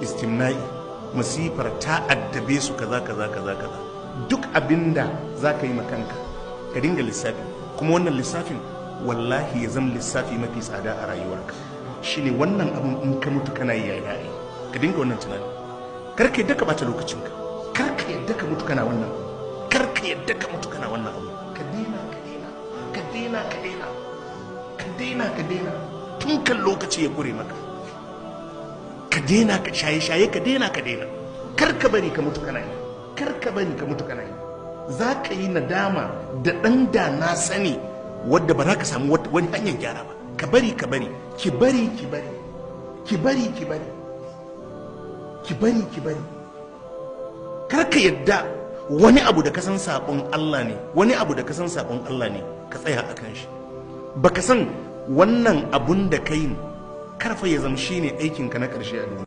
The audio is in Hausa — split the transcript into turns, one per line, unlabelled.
istimna'i masifar ta addabe su kaza kaza kaza kaza. Duk abinda za ka yi makanka ka dinga lissafi, kuma wannan lissafin wallahi ya zama lissafi mafi tsada a rayuwarka. Shine wannan abun in ka mutu kana yi yayi, ka dinga wannan tunani. Kar ka yadda ka bata lokacinka, kar ka yadda ka mutu kana wannan, kar ka yadda ka mutu kana wannan abu. Ka daina ka daina ka daina ka daina ka daina ka daina tun kan lokaci ya kure maka. Ka daina ka shaye-shaye, ka daina ka daina. Kar ka bari ka mutu kana yi, kar ka bari ka mutu kana yi. Za ka yi nadama da ɗan da na sani wadda ba za ka samu wani hanyar gyara ba. Ka bari ka bari, ki bari ki bari, ki bari ki bari, ki bari ki bari. Kar ka yadda wani abu da ka san sabon Allah ne, wani abu da ka san sabon Allah ne ka tsaya a kan shi. Baka san wannan abun da ka yi karfa ya zama shine aikinka na ƙarshe a duniya.